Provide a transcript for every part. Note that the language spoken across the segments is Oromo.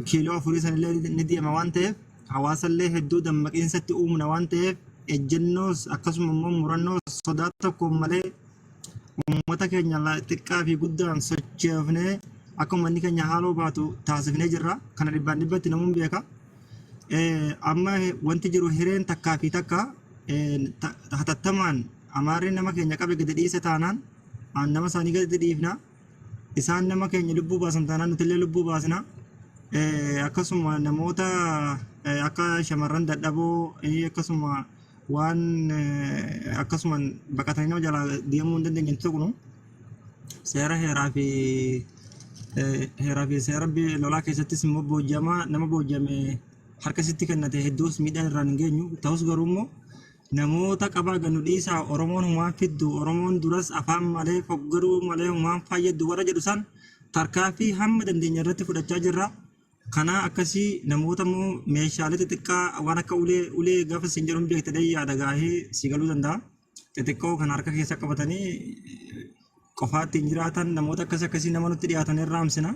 kiiloo afurii sanillee ni deema waan ta'eef hawaasallee hedduu dammaqiinsatti uumna waan ta'eef ejjennoos akkasuma immoo murannoo sodaa tokko malee uummata keenya xiqqaa fi guddaan sochoofnee akka uummanni keenya haaloo baatu taasifnee jirra. Kana dhibbaan dhibbatti namuun beeka. Amma wanti jiru hireen takkaa fi takka hatattamaan amaarri nama keenya qabe gadi dhiise taanaan nama isaanii gadi dhiifna. Isaan nama keenya lubbuu baasan taanaan nutillee lubbuu baasna. Akkasuma namoota akka shamarran dadhaboo akkasuma waan akkasuma baqatanii nama jalaa deemuu hin dandeenye tokko seera heeraa fi seera lolaa keessattis immoo boojjamaa nama boojjame harkasitti kennate hedduus miidhaan irraan hin geenyu. Ta'us garuu immoo namoota qabaa ganu dhiisaa Oromoon humaan fiddu Oromoon duras afaan malee foggaruu malee humaan fayyaddu warra jedhu san tarkaanfii hamma dandeenya irratti fudhachaa jirra. Kana akkasii namoota immoo meeshaalee xixiqqaa waan akka ulee gaafa isin jedhuun beektanii yaada gaahee si galuu danda'a. Xixiqqoo kan harka keessa qabatanii qofaatti hin jiraatan namoota akkasii nama nutti dhiyaatan irraa hamsina.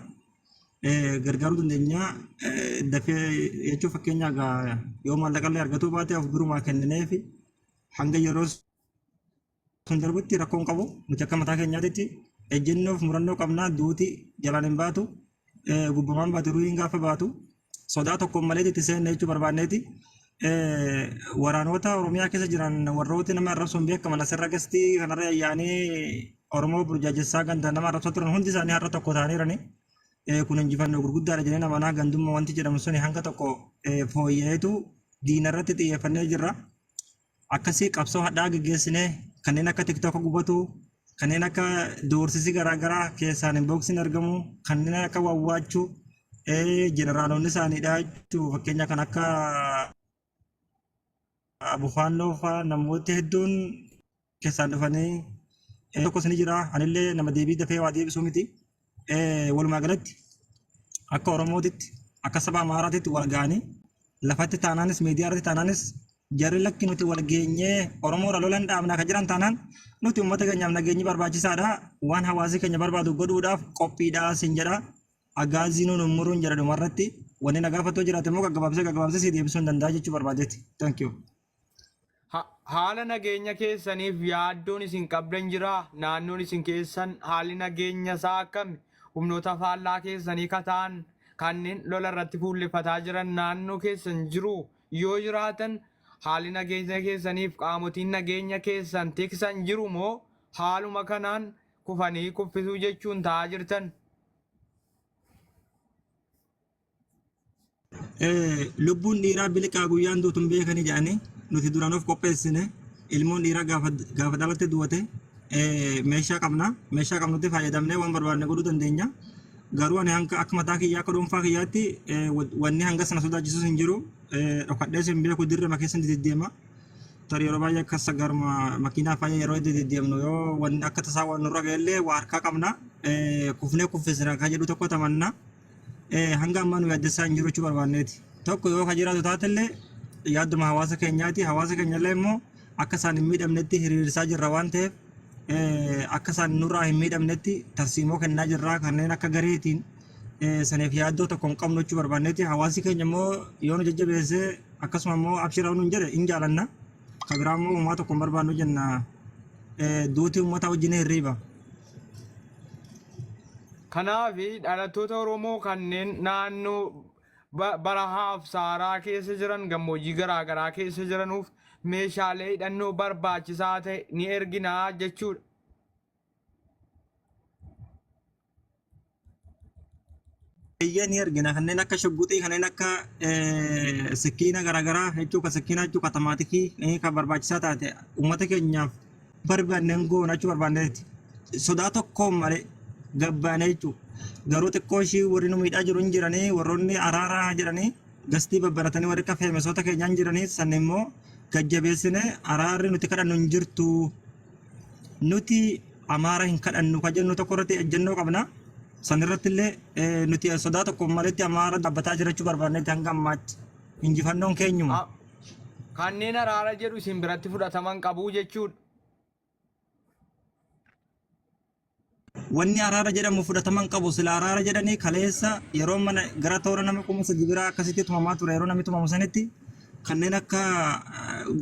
Gargaaruu dandeenya dafee jechuun fakkeenyaa yoo maallaqallee argatuu baate of birumaa kennineef hanga yeroo sun darbutti rakkoon qabu nuti akka mataa keenyaatti ejjennoof murannoo qabnaa duuti jalaan hin baatu gubbamaan baatu ruuhiin gaafa baatu sodaa tokko malee itti seenne jechuu barbaanneeti. Waraanota Oromiyaa keessa jiran warrooti nama arrabsuun beekaman asirra gastii kanarra ayyaanii Oromoo burjaajessaa ganda nama arrabsaa turan hundi isaanii har'a tokko ta'aniirani. Kun injifannoo gurguddaadha jedhee namanaa gandummaa wanti jedhamu suni hanga tokko fooyya'eetu diina irratti xiyyeeffannee jirra. Akkasii qabsoo hadhaa gaggeessinee kanneen akka TikTok gubatu kanneen akka doorsisi garaagaraa keessaan inboksiin argamu kanneen akka wawwaachuu jeneraalonni isaaniidha jechuun fakkeenya kan akka Abufaannoo fa'aa namooti hedduun keessaan dhufanii tokkos ni jira. Anillee nama deebii dafee waa deebisuu miti. Walumaa galatti akka Oromootitti akka saba Amaaraatitti wal ga'anii lafatti taanaanis miidiyaa irratti taanaanis jarri lakki nuti wal geenyee Oromoodha lolan dhaabnaa kan jiran taanaan nuti uummata keenyaaf nageenyi barbaachisaadha. Waan hawaasi keenya barbaadu godhuudhaaf qophiidhaa sin jedha. Agaazii nuun umuruun jedha dhumarratti wanni na gaafatoo jiraate immoo gaggabaabsee si deebisuu hin danda'a jechuu barbaadeeti. Thank you. Haala nageenya keessaniif yaaddoon isin qabdan jira. Naannoon isin keessan haalli nageenya isaa akkami? Humnoota faallaa keessanii kataan kanneen lola irratti fuulleffataa jiran naannoo keessan jiru yoo jiraatan haalli nageenya keessaniif qaamotiin nageenya keessan tiksan jiru moo haaluma kanaan kufanii kuffisuu jechuun ta'aa jirtan? Lubbuun dhiiraa biliqaa guyyaan duutuun beekanii jedhanii nuti duraan of qopheessine ilmoon dhiiraa gaafa dhalatte du'ate meeshaa qabna. Meeshaa qabnutti fayyadamnee waan barbaadne godhuu dandeenya. Garuu ani hanga akka mataa kiyyaa akka dhuunfaa kiyyaatti wanni hanga sana sodaachisus hin jiru. Dhokadhee sin beeku dirree keessa deddeema. Tarii yeroo baay'ee akka sagarma makiinaa fayyee yeroo deddeemnu yoo wanni akka tasaa waan nurra ga'ellee waa harkaa qabna. Kufnee kuffisna kan jedhu tokko tamanna. Hanga ammaa nu yaaddessaa hin jiru jechuu barbaanneeti. Tokko yoo ka jiraatu taatellee yaadduma hawaasa keenyaati. Hawaasa keenyallee immoo akka isaan hin miidhamnetti hiriirsaa jirra waan ta'eef akka isaan nurraa hin miidhamnetti tarsiimoo kennaa jirra kanneen akka gareetiin saniif yaaddoo tokko hin qabnu jechuu barbaanneeti. Hawaasi keenya immoo yoo nu jajjabeessee akkasuma immoo abshiraa nuun jedhe hin jaalanna. Ka biraa immoo uumaa tokko hin barbaannu jenna. Duuti uummata wajjin hirriiba. Kanaaf dhalattoota Oromoo kanneen naannoo barahaaf saaraa keessa jiran gammoojjii garaagaraa keessa jiranuuf meeshaalee hidhannoo barbaachisaa ta'e ni erginaa jechuudha. Ni ergina kanneen akka shugguxii kanneen akka sikiina garaagaraa jechuun kan sikiina jechuun kan tamaatikii kan barbaachisaa taate uummata keenyaaf barbaanneen goona jechuu barbaanneeti. Sodaa tokkoon malee gabbaanee jechuudha. Garuu xiqqoo ishii warri nu miidhaa jiru hin jiranii warroonni araaraa jedhanii gastii babbaratanii warri akka feemesoota keenyaan jiranii san immoo gajjabeessine araarri nuti kadhannu hin jirtu. Nuti Amaara hin kadhannu kan jennu tokko irratti ejjennoo qabna. San irratti illee nuti sodaa tokko maletti Amaara dhaabbataa jirachuu barbaannetti hanga ammaatti injifannoon keenyuma. Kanneen araara jedhu isin biratti fudhataman qabu jechuudha. wanni araara jedhamu fudhataman qabu sila araara jedhanii kaleessa yeroo mana gara toora nama kumsa jibira akkasitti tumamaa ture yeroo namni tumamu sanitti kanneen akka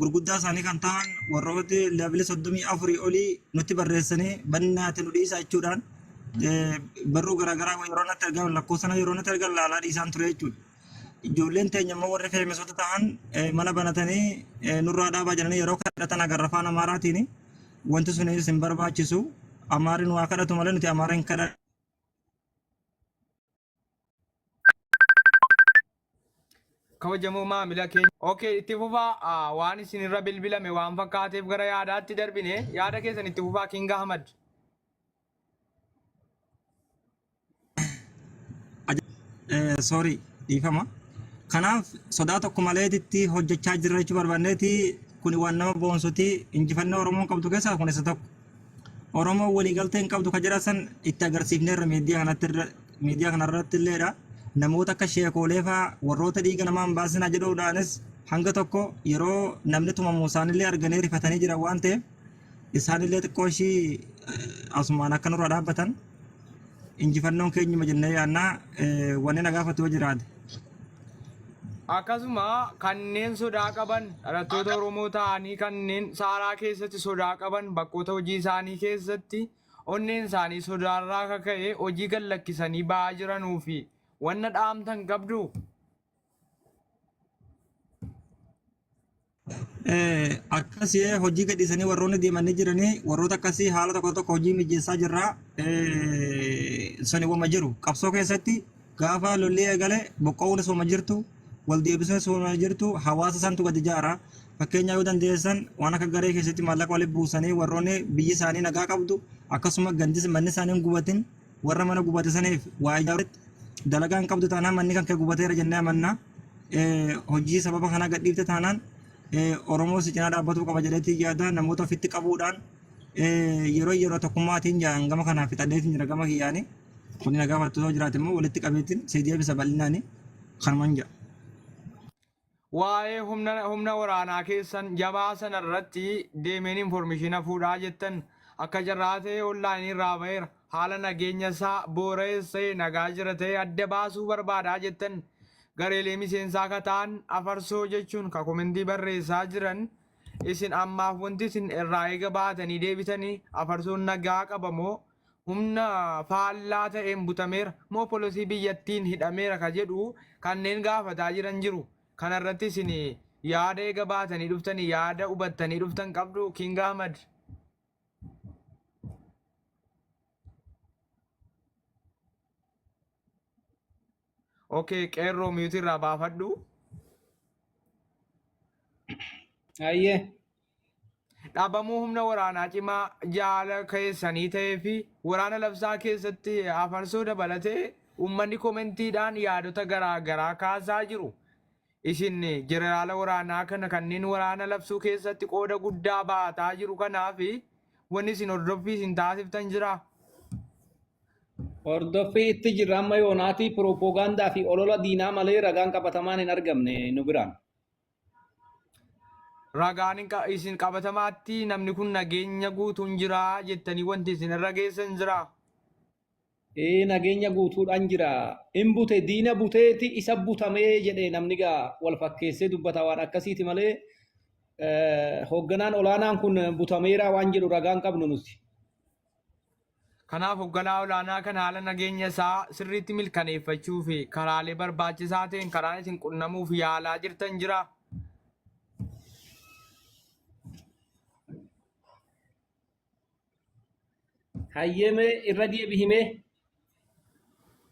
gurguddaa isaanii kan ta'an warrooti leebili 34 olii nutti barreessanii bannaati nu dhiisa jechuudhaan barruu garaagaraa yeroo natti argaman lakkoofsana yeroo natti argaman laalaa dhiisaan ture jechuudha. Ijoolleen teenya immoo warri fe'imsoota ta'an mana banatanii nurraa dhaabaa jiranii yeroo kadhatan agarra afaan Amaaraatiin wanti sun isin barbaachisu Amaariin waa kadhatu malee nuti Amaariin kadhatu. Kabajamoo maamila keenya. Okay, itti fufaa waan isinirra bilbilame waan fakkaateef gara yaadaatti darbine yaada keessan itti fufaa King Ahmad. Sorry, dhiifama. Kanaaf sodaa tokko maleetitti hojjechaa jirra jechuu barbaanneeti kun waan nama boonsuti injifannoo Oromoon qabdu keessaa kun isa tokko. Oromoo waliigaltee hin qabdu ka jedhasan itti agarsiifneerra miidiyaa kanarratti illeedha. Namoota akka sheekoolee fa'aa warroota dhiiga namaa hin baasinaa jedhuudhaanis hanga tokko yeroo namni tumamu isaanillee arganii rifatanii jiran waan ta'eef isaanillee xiqqoo ishii asumaan akka nurra dhaabbatan injifannoon keenyuma jennee yaannaa wanni na gaafatu yoo jiraate. Akkasuma kanneen sodaa qaban dhalattoota Oromoo ta'anii kanneen saaraa keessatti sodaa qaban bakkoota hojii isaanii keessatti onneen isaanii sodaarraa akka ka'e hojii gad lakkisanii ba'aa jiranuu fi wanna dhaamtan qabdu. Akkasii hojii gadhiisanii warroonni deemanii jiranii warroota akkasii haala tokko tokko hojii mijeessaa jirraa sani wama jiru qabsoo keessatti gaafa lollee eegale boqqoowwan sooma jirtu wal deebisuun sooma jirtu hawaasa santu gadi jaara fakkeenyaa yoo dandeessan waan akka garee keessatti maallaqa walitti buusanii warroonni biyyi isaanii nagaa qabdu akkasuma gandis manni isaanii hin gubatin warra mana gubate saniif waa ijaarutti dalagaan qabdu taanaan manni kan kee gubateera jennee amannaa hojii sababa kanaa gadhiifte taanaan Oromoo si cinaa dhaabbatuu qaba jedheetii yaada namoota ofitti qabuudhaan yeroo tokkummaatiin jaan gama kanaaf fixadheetiin jira gama kiyyaanii kun nagaa fattuu jiraate immoo walitti qabeetiin si deebisa bal'inaanii kanumaan jira. Waa'ee humna waraanaa keessan jabaa sanarratti deemeen informeeshina fuudhaa jettan akka jarraa ta'e onlaayinii irraa ba'eera haala nageenya isaa booreessee nagaa jira ta'e adda baasuu barbaadaa jettan gareelee miseensaa akka ta'an afarsoo jechuun ka komentii barreessaa jiran isin ammaaf wanti isin irraa eega baatanii deebitanii afarsoon nagaa qabamoo humna faallaa ta'een butameera moo poolisii biyyattiin hidhameera ka jedhu kanneen gaafataa jiran jiru. Kanarratti isin yaada eega baatanii dhuftanii yaada hubattanii dhuftan qabdu King Ahmad. Okay, qeerroo miyuutii irraa baafadhu. Ayyee. Dhaabamuu humna waraanaa cimaa jaala keessanii ta'ee fi waraana labsaa keessatti afarsoo dabalatee uummanni komentiidhaan yaadota garaagaraa kaasaa jiru. Isin jeneraala waraanaa kana kanneen waraana labsuu keessatti qooda guddaa baataa jiru kanaaf wanni isin hordoffii isin taasiftan jira. Hordoffii itti jirra amma yoonaatii piroopoogaandaa fi olola diinaa malee ragaan qabatamaan hin argamne nu biraan. Ragaan isin qabatamaatti namni kun nageenya guutuun jira jettanii wanti isin irra geessan jira. Nageenya guutuudhaan jira. In bute diina buteeti isa butamee jedhee namni gaa wal fakkeessee dubbata waan akkasiiti malee hoogganaan olaanaan kun butameera waan jedhu ragaan qabnu nuti. Kanaaf hoogganaa olaanaa kan haala nageenya isaa sirriitti milkaneeffachuu fi karaalee barbaachisaa ta'een karaan isin qunnamuuf yaalaa jirtan jira. Hayyeme irra deebihime.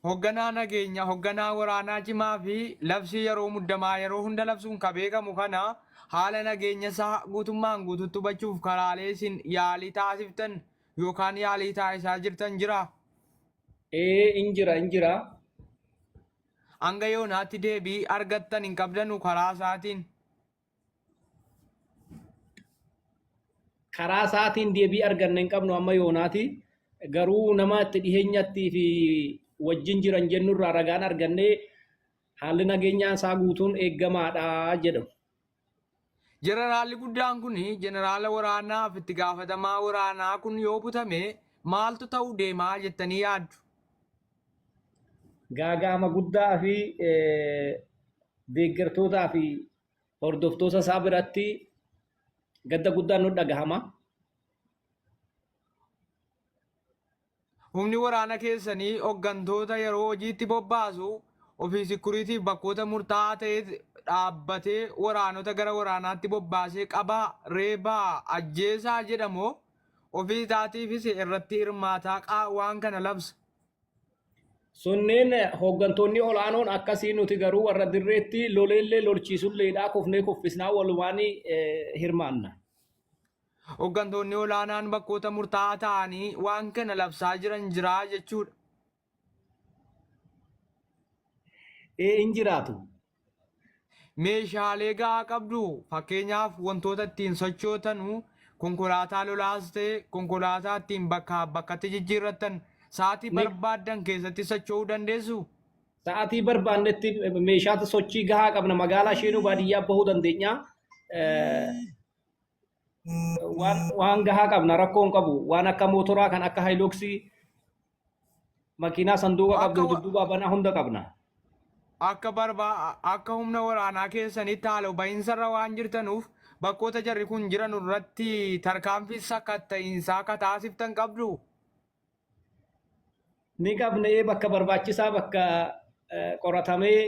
Hoogganaa nageenya, hoogganaa waraanaa cimaa fi labsii yeroo muddamaa yeroo hunda labsuun ka beekamu kana haala nageenya isaa guutummaan guututti hubachuuf karaalee isin yaalii taasiftan yookaan yaalii taasisaa jirtan jira. Injira. Hanga yoonaatti deebii argattan hin qabdanu karaa isaatiin. Karaa isaatiin deebii arganne hin qabnu amma yoonaati. Garuu nama itti dhiheenyatti fi wajjin jiran jennurraa ragaan argannee haalli nageenyaa isaa guutuun eeggamaadha jedhamu. Jeneraalli guddaan kun jeneraala waraanaa fi itti gaafatamaa waraanaa kun yoo butame maaltu ta'uu deemaa jettanii yaaddu? Gaaga'ama guddaa fi deeggartootaa fi hordoftoota isaa biratti gadda guddaan nu dhagahama. Humni waraana keessanii hooggantoota yeroo hojiitti bobbaasu ofii sikuriitiif bakkoota murtaa'aa ta'e dhaabbatee waraanota gara waraanaatti bobbaasee qabaa, reebaa, ajjeesaa jedhamoo ofii isaatiifis irratti hirmaataa waan kana labsa. Sunneen hooggantoonni olaanoon akkasii nuti garuu warra dirreetti loleellee lolchiisulleedhaa kufnee kuffisnaa walumaan hirmaanna. Hooggantoonni olaanaan bakkoota murtaa'aa ta'anii waan kana labsaa jiran jiraa jechuudha. Hin jiraatu. Meeshaalee gahaa qabdu fakkeenyaaf wantoota ittiin sochootanu konkolaataa lolaas ta'e konkolaataa ittiin bakkaa bakkatti jijjiirrattan sa'aatii barbaaddan keessatti socho'uu dandeessu. Sa'aatii barbaannetti meeshaa sochii gahaa qabna magaalaa isheenuu baadiyyaa bahuu dandeenya. Waan gahaa qabna rakkoon qabu waan akka mootoraa kan akka haayiloksii makiinaa sanduuqa qabdu dudduuba banaa hunda qabna. Akka humna waraanaa keessanitti haala bahinsarra waan jirtanuuf bakkoota jarri kun jiran irratti tarkaanfii sakatta'iinsaa akka taasiftan qabdu. Ni qabnee bakka barbaachisaa bakka qoratamee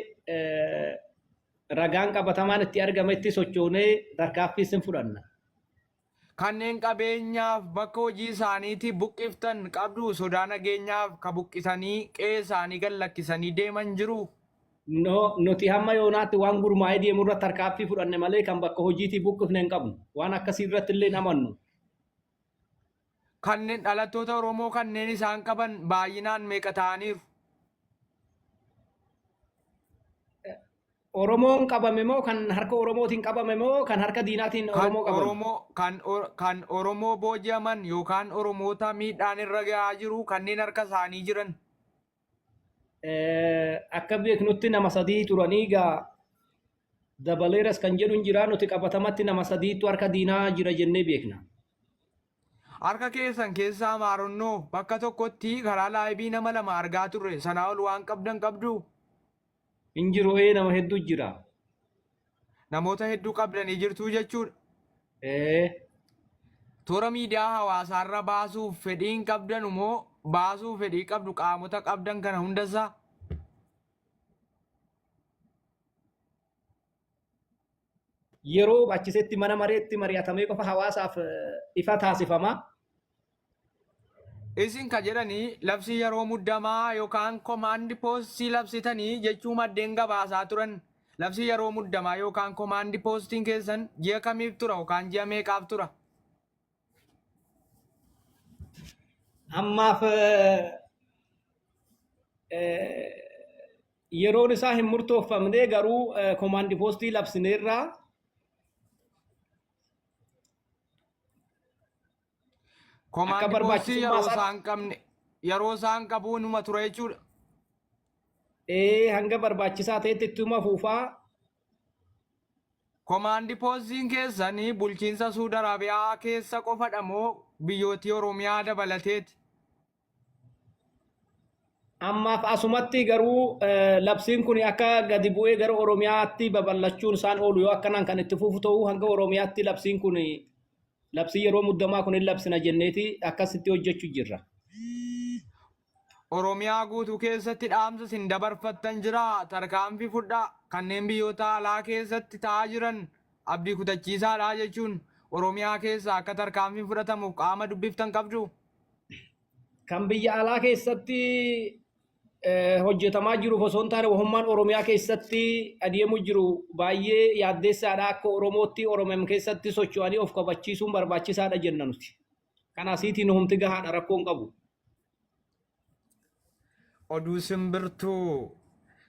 ragaan qabatamaan itti argametti sochoonee tarkaanfii sin fudhanna. Kanneen qabeenyaaf bakka hojii isaaniitti buqqiftan qabdu sodaa nageenyaaf ka buqqisanii qe'ee isaanii gallakkisanii deeman jiru. Nuti hamma yoonaatti waan gurmaa'ee deemu irratti tarkaanfii fudhanne malee kan bakka hojiitii buqqifne hin qabnu. Waan akkasii irratti illee hin amannu. Kanneen dhalattoota Oromoo kanneen isaan qaban baay'inaan meeqa ta'aniiru? Oromoon qabame moo kan harka Oromootiin qabame moo kan harka diinaatiin Oromoo qabame? Kan Oromoo booji'aman yookaan Oromoota miidhaan irra gahaa jiru kanneen harka isaanii jiran. Akka beeknutti nama 3 turanii gaa dabaleeras kan jedhu jira nuti qabatamatti nama 3tu harka diinaa jira jennee beekna. Harka keessan keessaa maaronnoo bakka tokkotti karaa laayibii nama 2 argaa turre sanaa ol waan qabdan qabdu. Hin jiru nama hedduu jira. Namoota hedduu qabdanii jirtu jechuudha. Toora miidiyaa hawaasaarra baasuuf fedhiin qabdan moo baasuuf fedhii qabdu qaamota qabdan kana hundasaa? Yeroo achisetti mana mareetti mari'atamee qofa hawaasaaf ifa taasifama. Isin ka jedhanii labsii yeroo muddamaa yookaan komaandi poostii labsitanii jechuu maddeen gabaasaa turan. Labsii yeroo muddamaa yookaan komaandi poostiin keessan ji'a kamiif tura yookaan ji'a meeqaaf tura? Ammaaf yeroon isaa hin murtoofamne garuu komaandi poostii labsineerraa. Komaandi poostii yeroo isaan qabu numa ture jechuudha. Hanga barbaachisaa ta'etti ittuma fuufaa. Komaandi poostiin keessanii bulchiinsa Suudi Arabiyaa keessa qofadha moo biyyooti Oromiyaa dabalateeti? Ammaaf asumatti garuu labsiin kun akka gadi bu'ee gara Oromiyaatti babal'achuun isaan oolu yoo akkanaan kan itti fufu ta'u hanga Oromiyaatti labsiin kun labsii yeroo muddamaa kun hin labsina jenneeti akkasitti hojjechuu jirra. Oromiyaa guutuu keessatti dhaamsa sin dabarfattan jira tarkaanfii fudhaa kanneen biyyoota alaa keessatti ta'aa jiran abdii kutachiisaadha jechuun Oromiyaa keessa akka tarkaanfii fudhatamuuf qaama dubbiftan qabdu. Kan biyya alaa keessatti hojjetamaa jiru osoo hin taane wahummaan Oromiyaa keessatti adeemu jiru baay'ee yaaddeessaadha akka Oromootti Oromiyaa keessatti socho'anii of kabachiisuun barbaachisaadha jenna nuti. Kanaasiitiin humti gahaadha rakkoon qabu. Oduu simbirtuu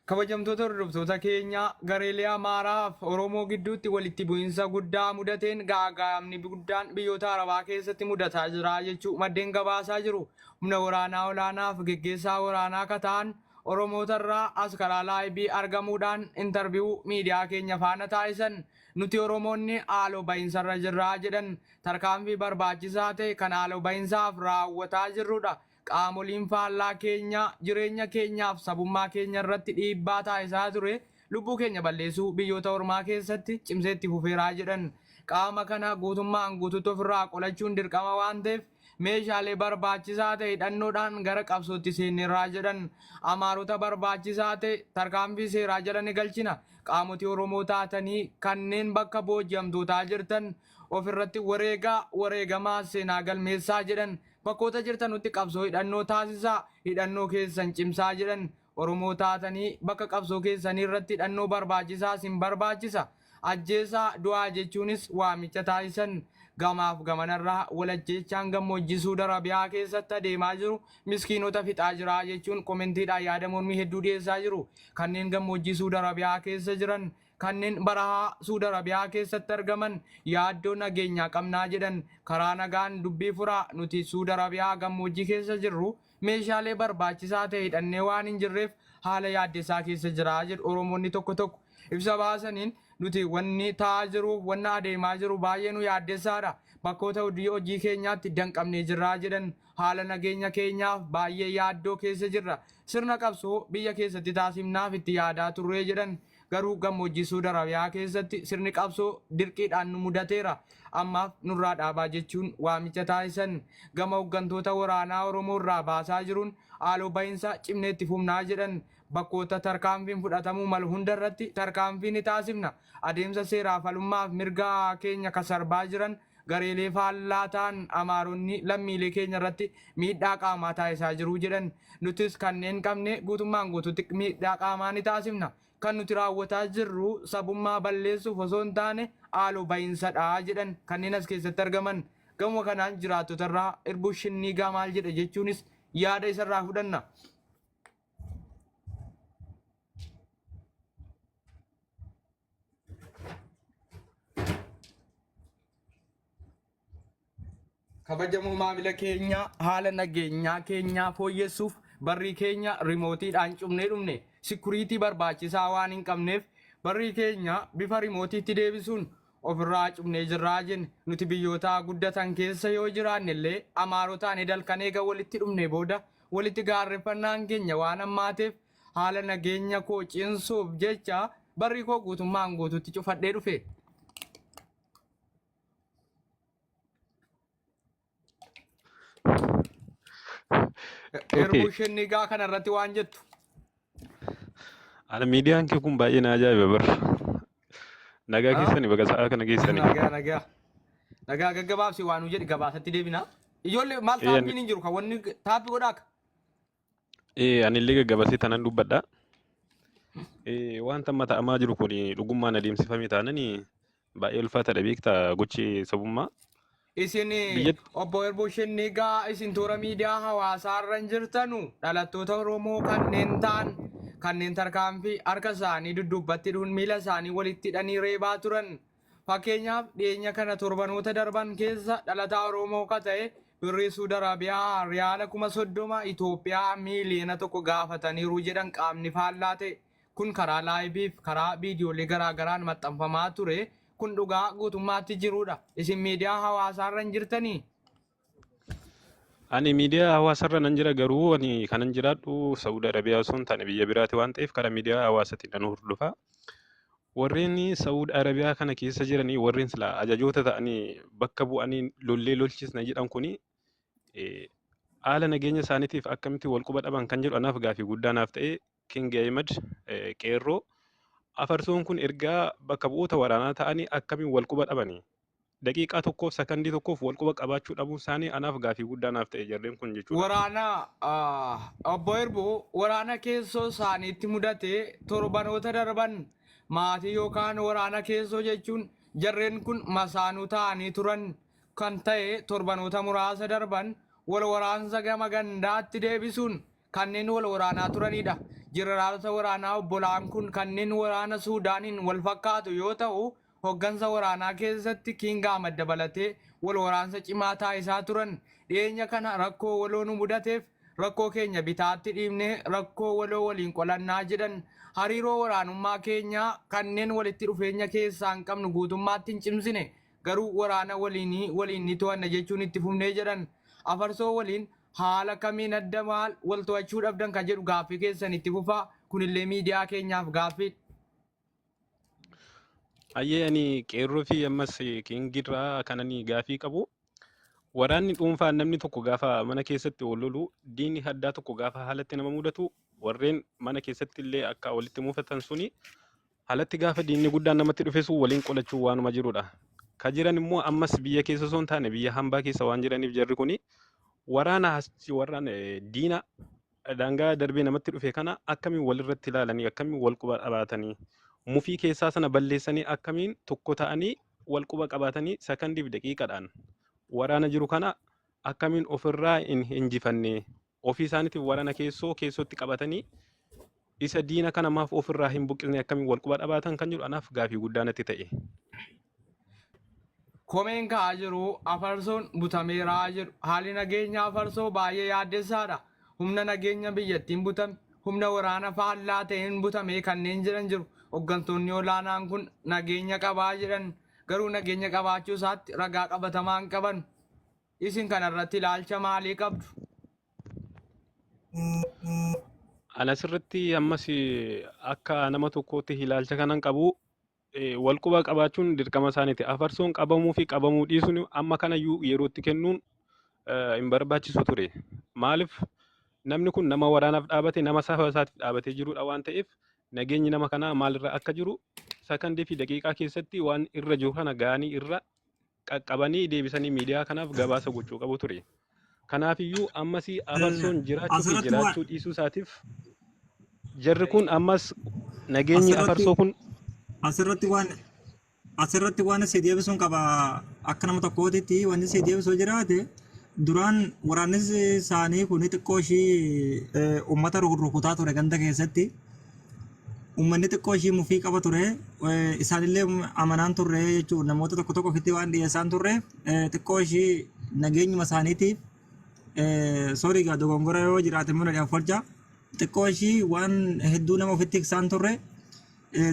kabajamtoota hordoftoota keenya gareelee Amaaraaf Oromoo gidduutti walitti bu'iinsa guddaa mudateen gaaga'amni guddaan biyyoota Arabaa keessatti mudataa jira jechuu maddeen gabaasaa jiru. Humna waraanaa olaanaaf geggeessaa waraanaa akka ta'an Oromootarraa as karaa laayibii argamuudhaan intarviyuu miidiyaa keenya faana taasisan nuti Oromoonni haaloo bahinsarra jirraa jedhan tarkaanfii barbaachisaa ta'e kan haaloo bahinsaaf raawwataa jirrudha. Qaamoliin faallaa keenya jireenya keenyaaf sabummaa keenya irratti dhiibbaa taasisaa ture lubbuu keenya balleessuu biyyoota ormaa keessatti cimseetti fufeeraa jedhan. Qaama kana guutummaan guutuutti ofirraa qolachuun dirqama waan ta'eef meeshaalee barbaachisaa ta'e hidhannoodhaan gara qabsootti seenneerraa jedhan. Amaarota barbaachisaa ta'e tarkaanfii seeraa jala ni galchina. Qaamotii Oromoo taatanii kanneen bakka booji'amtootaa jirtan ofirratti wareegamaa seenaa galmeessaa jedhan. Bakkoota jirtanutti qabsoo hidhannoo taasisaa, hidhannoo keessan cimsaa jedhan. Oromoo taatanii bakka qabsoo keessanii irratti hidhannoo barbaachisaa sin barbaachisa. Ajjeesaa du'aa jechuunis waamicha taasisan. Gamaaf gamanarraa walajjeechaan gammoojjii Suudi Arabiyaa keessatti adeemaa jiru miskiinota fixaa jira jechuun komentiidhaan yaada mormii hedduu dhiyeessaa jiru. Kanneen gammoojjii Suudi Arabiyaa keessa jiran kanneen barahaa Suudi Arabiyaa keessatti argaman yaaddoo nageenyaa qabnaa jedhan karaa nagaan dubbii furaa nuti Suudi Arabiyaa gammoojjii keessa jirru meeshaalee barbaachisaa ta'e hidhannee waan hin jirreef haala yaaddessaa keessa jira jedhu Oromoonni tokko tokko ibsa baasaniin nuti wanni ta'aa jiruuf wanna adeemaa jiru baay'ee nu yaaddessaadha. Bakkoota hojii keenyaatti danqabnee jirraa jedhan haala nageenya keenyaaf baay'ee yaaddoo keessa jirra. Sirna qabsoo biyya keessatti taasifnaaf itti yaadaa turree jedhan garuu gammoojjii Suudi Arabiyaa keessatti sirni qabsoo dirqiidhaan nu mudateera. Ammaaf nurraa dhaabaa jechuun waamicha taasisan. Gama hooggantoota waraanaa Oromoo irraa baasaa jiruun haaloo bahinsa cimneetti fufnaa jedhan. Bakkoota tarkaanfiin fudhatamuu malu hundarratti tarkaanfii ni taasifna. Adeemsa seeraa falummaaf mirga keenya kasarbaa jiran gareelee faallaa ta'an Amaaronni lammiilee keenya irratti miidhaa qaamaa taasisaa jiru jedhan. Nutis kanneen qabne guutummaan guutuutti miidhaa qaamaa ni taasifna. Kan nuti raawwataa jirru sabummaa balleessuuf osoo hin taane haaloo bahinsadha jedhan kanneen as keessatti argaman. Gama kanaan jiraattotarraa Irbuu Shinniigaa maal jedha jechuunis yaada isarraa fudhanna. Kabajamoo maamila keenya haala nageenyaa keenyaa fooyyessuuf barrii keenya rimootiidhaan cufnee dhumne sikuriitii barbaachisaa waan hin qabneef barrii keenya bifa rimootiitti deebisuun ofirraa cufnee jirraa jenne nuti biyyoota guddatan keessa yoo jiraanne illee Amaarotaan edalkan eega walitti dhumne booda walitti gaarreffannaan keenya waan hammaateef haala nageenya koo cimsuuf jecha barrii koo guutummaan guutuutti cufadhee dhufe. Irbuu Shinniigaa kanarratti waan jettu. Ana miidiyaan kee kun baay'ee na ajaa'iba bara. Nagaa keessanii bakka sa'a kana keessanii. Nagaa gaggabaabsi waan nu jedhi gabaasatti deebina. Ijoollee maal taappiin hin jiru kan wanni taappii godhaaka? Ani illee gaggabaasee tanan dubbadha. Wanta amma ta'amaa jiru kun dhugummaan adeemsifamee taananii baay'ee ulfaataadha beektaa gochi sabummaa. Isin obbo Irbuu Shinniigaa isin toora miidiyaa hawaasaa irra jirtanu dhalattoota Oromoo kanneen ta'an kanneen tarkaanfii harka isaanii duddubbatti dhuun miila isaanii walitti hidhanii reebaa turan. Fakkeenyaaf dhiyeenya kana torbanoota darban keessa dhalataa Oromoo ka ta'e birrii Suudi Arabiyaa riyaala 30,000 Itoophiyaa miiliyoona 1 gaafataniiru jedhan qaamni faallaa ta'e. Kun karaa laayibiif karaa viidiyoolee garaagaraan maxxanfamaa ture. Kun dhugaa guutummaatti jirudha. Isin miidiyaa hawaasaa irra hin jirtanii? Ani miidiyaa hawaasaa irra nan jira garuu ani kanan jiraadhu Saudi Arabiyaa osoo hin taane biyya biraati waan ta'eef karaa miidiyaa hawaasaatiin nan hordofa. Warreen Saudi Arabiyaa kana keessa jiranii warreen sila ajajoota ta'anii bakka bu'anii lollee lolchisna jedhan kuni haala nageenya isaaniitiif akkamitti wal quba dhaban kan jedhu anaaf gaafii guddaa naaf ta'e King Ahmed Qeerroo. Afarsoon kun ergaa bakka bu'oota waraanaa ta'anii akkamiin wal quba dhabanii daqiiqaa tokkoof sakandii tokkoof wal quba qabaachuu dhabuun isaanii anaaf gaafii guddaa naaf ta'e jarreen kun jechuudha. Waraana obbo Irbuu waraana keessoo isaaniitti mudate torbanoota darban maatii yookaan waraana keessoo jechuun jarreen kun masaanuu ta'anii turan kan ta'e torbanoota muraasa darban wal waraansa gama gandaatti deebisuun kanneen wal waraanaa turanidha. Jeneraalota waraanaa obbolaan kun kanneen waraana Suudaaniin wal fakkaatu yoo ta'u hoggansa waraanaa keessatti King Ahmed dabalatee wal waraansa cimaa taasisaa turan. Dhiyeenya kana rakkoo waloo nu mudateef rakkoo keenya bitaatti dhiibnee rakkoo waloo waliin qolannaa jedhan hariiroo waraanummaa keenyaa kanneen walitti dhufeenya keessaa hin qabnu guutummaatti hin cimsine garuu waraana waliin ni to'anna jechuun itti fufnee jedhan afarsoo waliin haala kamiin adda maal wal to'achuu dhabdan kan jedhu gaaffii keessan itti fufaa kunillee miidiyaa keenyaaf gaaffii. Ayyee ani qeerroo fi ammas kingirraa kananii gaafii qabu. Waraanni dhuunfaa namni tokko gaafa mana keessatti ol lolu diinni addaa tokko gaafa haalatti nama mudatu warreen mana keessatti illee akka walitti muufatan suni haalatti gaafa diinni guddaan namatti dhufesu waliin qolachuu waanuma jirudha. Ka jiran immoo ammas biyya keessa osoo hin taane biyya hambaa keessa waan jiraniif jarri kuni waraana diina daangaa darbee namatti dhufe kana akkamiin walirratti ilaalanii akkamiin wal quba qabaatanii mufii keessaa sana balleessanii akkamiin tokko ta'anii wal quba qabaatanii sekandiif daqiiqaadhaan waraana jiru kana akkamiin ofirraa hin injifanne ofii isaaniitiif waraana keessootti qabatanii isa diina kana maaf ofirraa hin buqqisne akkamiin wal quba qabaatan kan jedhu anaaf gaafii guddaa natti ta'e. Komeen ka'aa jiru afarsoon butameeraa jiru haalli nageenya afarsoo baay'ee yaaddessaadha humna nageenya biyyattiin butame humna waraana faallaa ta'een butamee kanneen jiran jiru hooggantoonni olaanaan kun nageenya qabaa jedhan garuu nageenya qabaachuu isaatti ragaa qabatamaa hin qaban isin kanarratti ilaalcha maalii qabdu? Anasirratti ammas akka nama tokkootti ilaalcha kanan qabu wal quba qabaachuun dirqama isaaniiti. Afarsoon qabamuu fi qabamuu dhiisuun amma kanayyuu yerootti kennuun hin barbaachisu ture. Maaliif namni kun nama waraanaaf dhaabate nama saba isaatiif dhaabatee jirudha waan ta'eef nageenyi nama kanaa maalirra akka jiru sakandii fi daqiiqaa keessatti waan irra jiru kana ga'anii irra qaqqabanii deebisanii miidiyaa kanaaf gabaasa gochuu qabu ture. Kanaafiyyuu ammas afarsoon jiraachuu fi jiraachuu dhiisuu isaatiif jarri kun ammas nageenyi afarsoo kun asirratti waan si deebisuun qaba akka nama tokkootitti wanti si deebisuu jiraate duraan waraanni isaanii kun xiqqoo ishii uummata rukutaa ture ganda keessatti uummanni xiqqoo ishii mufii qaba ture isaanillee amanaan turre jechuudha namoota tokko ofitti waan dhiyeessaan turre xiqqoo ishii nageenyuma isaaniitiif soorii gaa dogongora yoo jiraate immoo nadhaaf folcha xiqqoo ishii waan hedduu nama ofitti ibsaan turre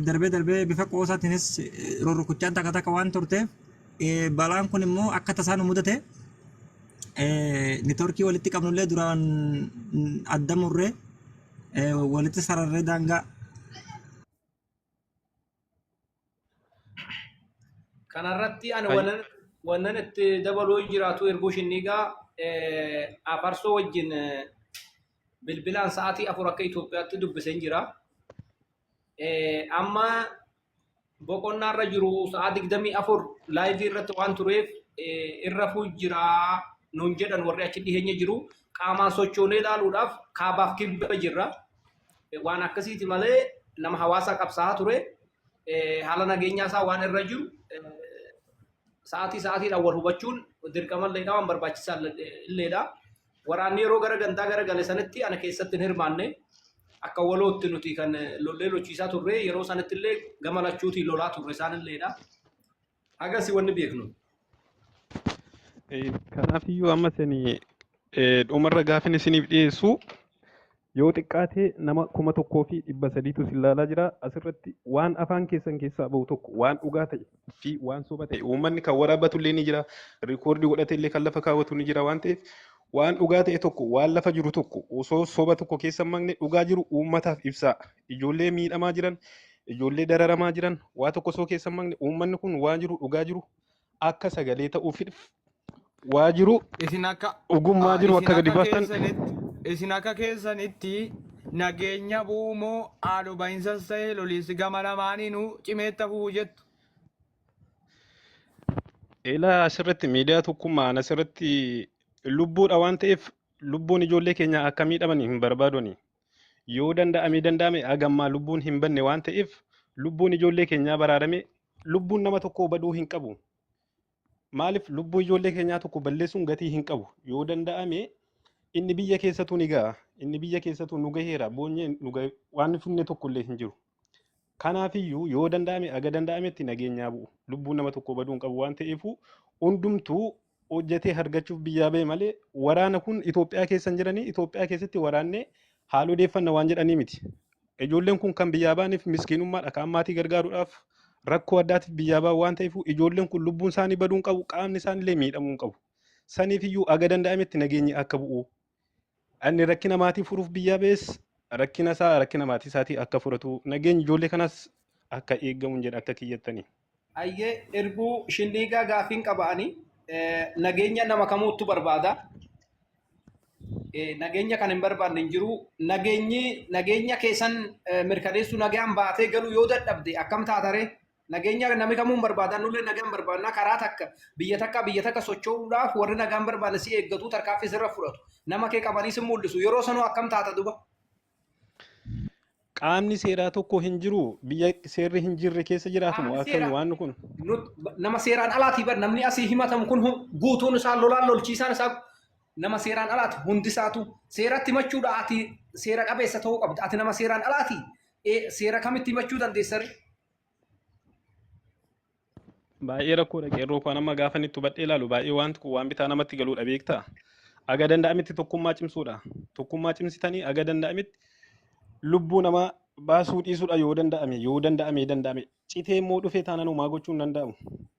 darbee bifa qoosaatiinis rurrukuchaan takka waan turteef balaan kun immoo akka tasaan mudate neetworkii walitti qabnullee duraan adda murree walitti sararree daangaa. Kanarratti ani wannan itti dabaluu jiraatu erguu shinniigaa afarsoo wajjin bilbilaan sa'aatii 4 akka Itoophiyaatti dubbiseen jira. Amma boqonnaarra jiru sa'a 24 laayivii irratti waan tureef irra fuu jira nuun jedhan warri achi dhiheenya jiru qaamaan sochoonee ilaaluudhaaf kaabaaf kibba jirra. Waan akkasiiti malee nama hawaasaa qabsaa'aa ture haala nageenyaa isaa waan irra jiru sa'aatiidhaan wal hubachuun dirqama illeedha waan barbaachisaa illeedha. Waraanni yeroo gara gandaa gara gale sanitti ana keessatti hin hirmaanne akka walootti nuti kan lollee lochiisaa turre yeroo sanatti illee gama lachuutiin lolaa turre isaan illeedha. Agasi wanni beeknu. Kanaafiyyuu amma sani dhumarra gaafin isiniif dhiyeessu yoo xiqqaate nama 1,300 si ilaalaa jira asirratti waan afaan keessan keessaa bahu tokko waan dhugaa ta'e fi waan soba ta'e uummanni kan waraabatu illee ni jira rikoordii godhate illee kan lafa kaawwatu ni jira waan ta'eef waan dhugaa ta'e tokko waan lafa jiru tokko osoo soba tokko keessa magne dhugaa jiru uummataaf ibsaa ijoollee miidhamaa jiran ijoollee dararamaa jiran waa tokko osoo keessa magne uummanni kun waan jiru dhugaa jiru akka sagalee ta'uufidh waa jiru ogummaa jiru akka gadi baastan. Isin akka keessanitti nageenya bu'umoo haadhu bahinsas ta'e loliisi gama lamaaniinuu cimeetta fufuu jettu. Ilaa asirratti miidiyaa tokkummaan asirratti lubbuudha waan ta'eef lubbuun ijoollee keenya akka miidhaman hin barbaadoni. Yoo danda'ame hagammaa lubbuun hin banne waan ta'eef lubbuun ijoollee keenyaa baraarame lubbuun nama tokko baduu hin qabu. Maaliif lubbuu ijoollee keenyaa tokko balleessuun gatii hin qabu yoo danda'ame. Inni biyya keessatu ni ga'a. Inni biyya keessatu nu gaheera. Boonyeen nu gahe waan finne tokko illee hin jiru. Kanaafiyyuu yoo danda'ame aga danda'ametti nageenyaa bu'u. Lubbuun nama tokko baduu hin qabu waan ta'eef hundumtuu hojjetee hargachuuf biyyaa ba'e malee waraana kun Itoophiyaa keessa hin jiranii Itoophiyaa keessatti waraannee haala odeeffanna waan jedhanii miti. Ijoolleen kun kan biyyaa ba'aniif miskiinummaadha kan maatii gargaaruudhaaf rakkoo addaatiif biyyaa ba'an waan ta'eef ijoolleen kun lubbuun isaanii baduu hin qabu qaamni isaaniillee miidhamuu hin qabu. Saniif iyyuu aga danda'ametti nageenyi akka bu'u. Inni rakkina maatii furuuf biyyaa ba'es rakkina maatii isaatii akka furatu nageenyi ijoollee kanas akka eegamu jedha akka kiyyattanii. Ayyee erguu shinniigaa gaafiin qaba'anii nageenya nama kamuuttu barbaada. Nageenya kan hin barbaanne hin jiru. Nageenya keessan mirkaneessuu nagaan baatee galuu yoo dadhabde akkam taataree nageenya namni kamuu hin barbaadan nullee nagaan barbaadna karaa takka biyya takka socho'uudhaaf warri nagaan barbaanne si eeggatu tarkaanfii sirra fudhatu. Nama kee qabanii si mul'isu yeroo sanuu akkam taata duba. Qaamni seeraa tokko hin jiru biyya seerri hin jirre keessa jiraatamu akkami waan kun. Nama seeraan alaatii bar namni asii himatamu kun guutuun isaa lolaan lolchiisaan isaa nama seeraan alaati hundi isaatu seeratti himachuudha ati seera qabeessa ta'uu qabdi ati nama seeraan alaati seera kamitti himachuu dandeessare. Baay'ee rakkoodha qeerroo kan amma gaafa inni hubadhee ilaalu baay'ee wanti kun waan bitaa namatti galuudha beektaa. Aga danda'ametti tokkummaa cimsuudha. Tokkummaa cimsitanii aga danda'ametti lubbuu namaa baasuu dhiisuudha yoo danda'ame citee immoo dhufee taanaan homaa gochuu hin danda'amu.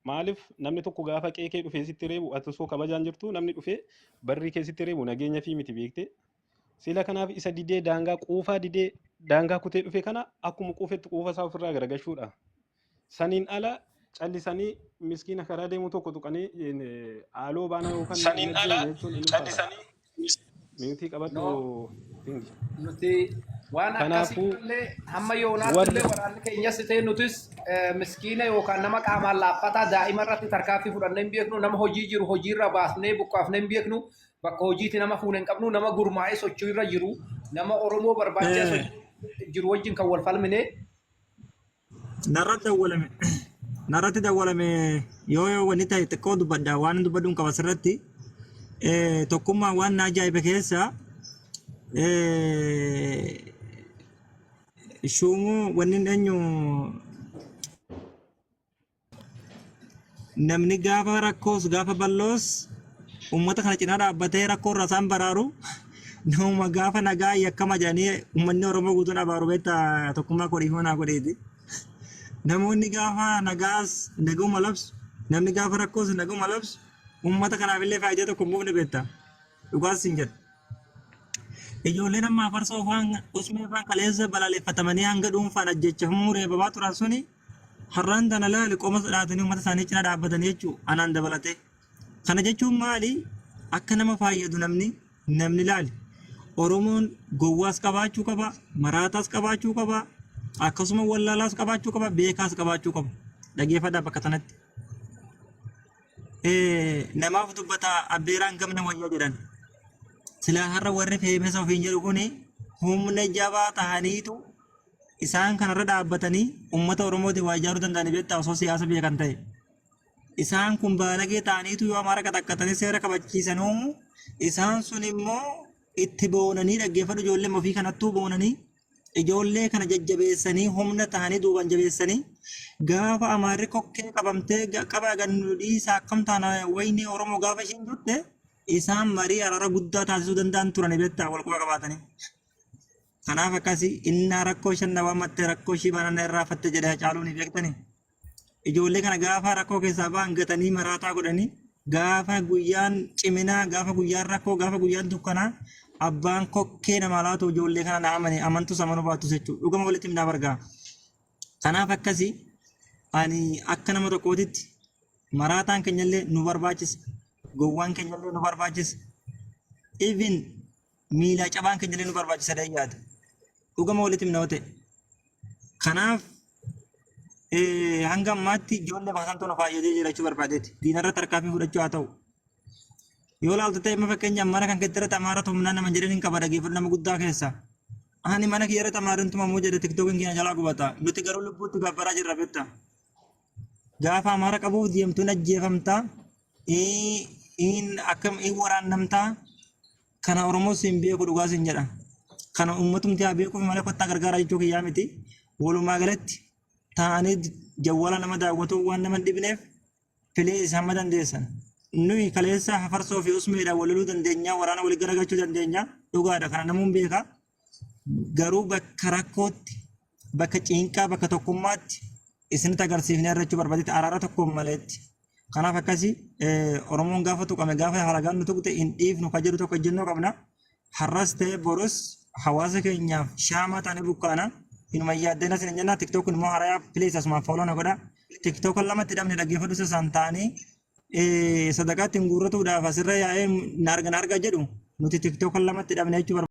Maaliif namni tokko gaafa qeekee dhufee sitti reebu ati osoo kabajaan jirtu namni dhufee barrii keessitti reebu nageenya fi miti beekte. Sila kanaaf isa didee daangaa quufaa didee daangaa kutee dhufe kana akkuma quufetti quufa isaa ofirraa garagashuudha. Saniin ala callisanii miskiina karaa deemu tokko tuqanii haaloo baana yookaan saniin ala callisanii miitii qabadhu. Nuti waan akkasiillee hamma yoonaattillee waraanni keenyas ta'e nutis miskiina yookaan nama qaamaan laaffataa daa'ima irratti tarkaanfii fudhannee hin beeknu nama hojii jiru hojiirra baasnee buqqaafnee hin beeknu bakka hojiitti nama fuunee hin qabnu nama gurmaa'ee sochii irra jiru nama Oromoo barbaachisaa jiru wajjin kan wal falmine. Narratti dawwalame yoo wanni ta'e xiqqoo dubbadda waan dubbadduun qaba sirratti tokkummaa waan na ajaa'ibe keessa shumuu wanni eenyu namni gaafa rakkoos gaafa balloos ummata kana cinaa dhaabbatee rakkoo irraa isaan baraaru nama gaafa nagaa yakkama jedhanii ummanni Oromoo guutuun abaaru beektaa tokkummaa kodhiifama naa godheeti. Namoonni gaafa nagaas naguma labsu namni gaafa rakkoos naguma labsu ummata kanaafillee faayidaa tokko hin buufne beektaa dhugaas hin jedhu. Ijoolleen amma farsoo faan usmee faan kaleessa balaaleffatamanii hanga dhuunfaan ajjechamuu reebabaa turan suni har'aan tana laali qoma dhaatanii uummata isaanii cina dhaabbatanii jechuun anaan dabalate. Kana jechuun maali akka nama fayyadu namni laali. Oromoon gowwaas qabaachuu qaba, maraataas qabaachuu qaba, akkasuma wallaalaas qabaachuu qaba, beekaas qabaachuu qaba. Dhageeffadhaa bakka sanatti. Namaaf dubbata abbeeraan gamna wayyaa jedhan. Silaa har'a warri feemesa ofiin jedhu kuni humna jabaa tahaniitu isaan kanarra dhaabbatanii uummata Oromooti waa ijaaruu danda'anii beektaa osoo siyaasa beekan ta'e. Isaan kun baalagee ta'aniitu yoo amaara qaxaqqatanii seera kabachiisanuu isaan sun immoo itti boonanii dhaggeeffadhu ijoollee ofii kanattuu boonanii ijoollee kana jajjabeessanii humna ta'anii duuban jabeessanii gaafa amaarri kokkee qabamtee qaba gannu dhiisaa akkam taana wayni Oromoo gaafa ishiin turte isaan marii araara guddaa taasisuu danda'an turan beektaa wal quba qabaatanii. Kanaaf akkasii innaa rakkoo shannawaa mattee rakkoo ishii banana irraa fatte jedhee caaluun beektanii. Ijoollee kana gaafa rakkoo keessaa ba'an gatanii maraataa godhanii gaafa guyyaan ciminaa gaafa guyyaan rakkoo gaafa guyyaan dukkanaa abbaan kokkee nama laatu ijoollee kana naamanii amantus amanuu baattus jechuudha. Dhugama walitti himnaa bargaa. Kanaaf akkasii ani akka nama tokkootitti maraataan keenyallee nu barbaachisa. Gowwaan keenyallee nu barbaachisa. Even miila cabaan keenyallee nu barbaachisa dayyaata. Dhugama walitti himnaa ta'e. Kanaaf hanga ammaatti ijoollee bakka nu faayyadee jiraachuu barbaadeeti. Diinarra tarkaanfii fudhachuu haa ta'u. Yoo laaltu ta'e amma fakkeenyaaf mana kan keessatti amaaratu humnaan nama jedhaniin qaba dhageeffatu nama guddaa keessa. Ani mana kiyyarratti amaarintu mamuu jedhe tiktookiin keenya jalaa gubata. Nuti garuu lubbuutti gabbaraa jirra betta. Gaafa amaara qabuuf deemtuun ajjeefamtaa. Akkam waraannamtaa. Kana Oromoos hin beeku dhugaas hin jedha. Kana uummatumti haa beekuuf malee kottaa gargaaraa jechuu kiyyaa miti. Walumaa galatti ta'anii jawwala nama daawwatu waan nama dhibneef filee isaan dandeessan. nuyi kaleessa hafarsoo fi usmeedhaan waloluu dandeenya waraana walii garagalchuu dandeenya dhugaadha kana namuun beeka garuu bakka rakkootti bakka ciinqaa bakka tokkummaatti isinitti agarsiifnee irrachuu barbaadetti araara tokkoon maleetti kanaaf akkasii oromoon gaafa tuqame gaafa halagaan nu tuqte hin dhiifnu ka jedhu tokko ejjennoo qabna har'as ta'e borus hawaasa keenyaaf shaamaa taanee bukkaana inuma yaaddeen asin jennaa tiktook immoo harayaa pilees asuma fooloo na godha tiktook lamatti hidhamne dhaggeeffadhu isaan taanii sadaqaatti hin guurratuudhaaf asirra yaa'ee na arga jedhu nuti tiktook lamatti hidhamne jechuu